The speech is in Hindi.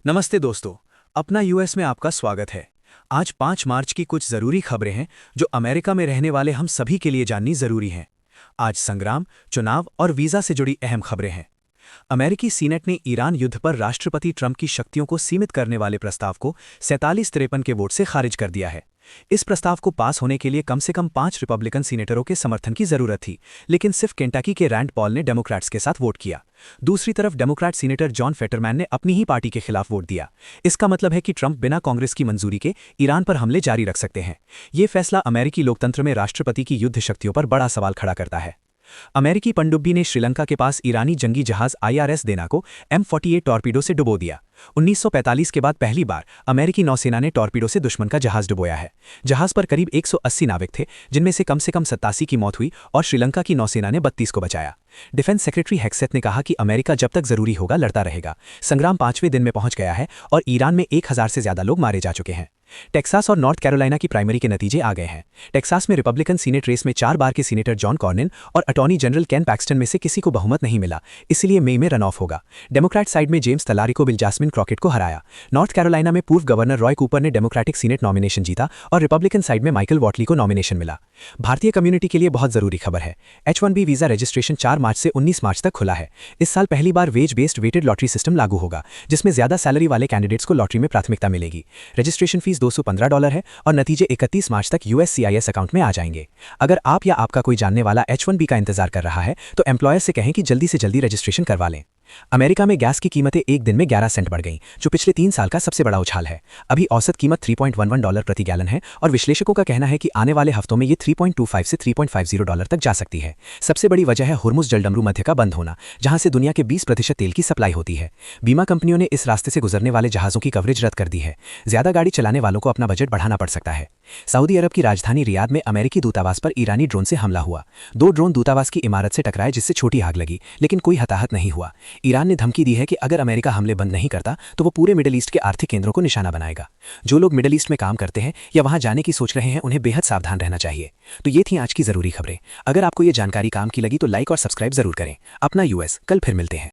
नमस्ते दोस्तों। अपना यूएस में आपका स्वागत है। आज 5 मार्च की कुछ ज़रूरी खबरें हैं जो अमेरिका में रहने वाले हम सभी के लिए जाननी ज़रूरी हैं। आज संग्राम, चुनाव और वीज़ा से जुड़ी अहम खबरें हैं। अमेरिकी सीनेट ने ईरान युद्ध पर राष्ट्रपति ट्रंप की शक्तियों को सीमित करने वाले प्रस्ताव को 47-53 के वोट से खारिज कर दिया है। इस प्रस्ताव को पास होने के लिए कम से कम 5 रिपब्लिकन सीनेटरों के समर्थन की जरूरत थी, लेकिन सिर्फ केंटाकी के रैंड पॉल ने डेमोक्रेट्स के साथ वोट किया। दूसरी तरफ डेमोक्रेट सीनेटर जॉन फेटरमैन ने अपनी ही पार्टी के खिलाफ वोट दिया। इसका मतलब है कि ट्रंप बिना कांग्रेस की मंजूरी के ईरान पर हमले जारी रख सकते हैं। ये फैसला अमेरिकी लोकतंत्र में राष्ट्रपति की युद्ध शक्तियों पर बड़ा सवाल खड़ा करता है। अमेरिकी पनडुब्बी ने श्रीलंका के पास ईरानी जंगी जहाज IRS देना को M48 टॉर्पीडो से डुबो दिया। 1945 के बाद पहली बार अमेरिकी नौसेना ने टॉर्पीडो से दुश्मन का जहाज डुबोया है। जहाज पर करीब 180 नाविक थे, जिनमें से कम 87 की मौत हुई और श्रीलंका की नौसेना ने 32 को बचाया। डिफेंस सेक्रेटरी हेक्सेथ ने कहा कि अमेरिका जब तक जरूरी होगा लड़ता रहेगा। संग्राम 5वें दिन में पहुंच गया है और ईरान में 1000 से ज्यादा लोग मारे जा चुके हैं। टेक्सास और नॉर्थ कैरोलिना की प्राइमरी के नतीजे आ गए हैं। टेक्सास में रिपब्लिकन सीनेट रेस में 4 बार के सीनेटर जॉन कॉर्निन और अटॉर्नी जनरल केन पैक्सटन में से किसी को बहुमत नहीं मिला, इसलिए मई में रन ऑफ होगा। डेमोक्रेट साइड में जेम्स तलारिको बिल जास्मिन क्रॉकेट को हराया। नॉर्थ कैरोलिना में पूर्व गवर्नर रॉय कूपर ने डेमोक्रेटिक सीनेट नॉमिनेशन जीता और रिपब्लिकन साइड में माइकल वॉटली को नॉमिनेशन मिला। भारतीय कम्युनिटी के लिए बहुत जरूरी खबर है। H1B वीजा रजिस्ट्रेशन 4 मार्च से 19 मार्च तक खुला है। इस साल पहली बार wage based weighted lottery system लागू होगा, जिसमें ज्यादा सैलरी वाले कैंडिडेट्स को लॉटरी में प्राथमिकता मिलेगी। रजिस्ट्रेशन फीस $215 है और नतीजे 31 मार्च तक USCIS अकाउंट में आ जाएंगे। अगर आप या आपका कोई जानने वाला H1B का इंतजार कर रहा है तो एम्प्लॉयर से कहें कि जल्दी से जल्दी रजिस्ट्रेशन करवा लें। अमेरिका में गैस की कीमतें एक दिन में 11 सेंट बढ़ गईं, जो पिछले 3 साल का सबसे बड़ा उछाल है। अभी औसत कीमत $3.11 प्रति गैलन है और विश्लेषकों का कहना है कि आने वाले हफ्तों में ये $3.25 से $3.50 तक जा सकती है। सबसे बड़ी वजह है हुर्मुज़ जलडमरू मध्य का बंद होना, जहां से दुनिया के 20% तेल की सप्लाई होती है। बीमा कंपनियों ने इस रास्ते से गुजरने वाले जहाजों की कवरेज रद्द कर दी है। ज्यादा गाड़ी चलाने वालों को अपना बजट बढ़ाना पड़ सकता है। सऊदी अरब की राजधानी रियाद में अमेरिकी दूतावास पर ईरानी ड्रोन से हमला हुआ। 2 ड्रोन दूतावास की इमारत से टकराए, जिससे छोटी आग लगी, लेकिन कोई हताहत नहीं हुआ। ईरान ने धमकी दी है कि अगर अमेरिका हमले बंद नहीं करता तो वो पूरे मिडिल ईस्ट के आर्थिक केंद्रों को निशाना बनाएगा। जो लोग मिडिल ईस्ट में काम करते हैं या वहां जाने की सोच रहे हैं, उन्हें बेहद सावधान रहना चाहिए। तो ये थी आज की जरूरी खबरें। अगर आपको ये जानकारी काम की लगी तो लाइक और सब्सक्राइब जरूर करें। अपना यूएस, कल फिर मिलते हैं।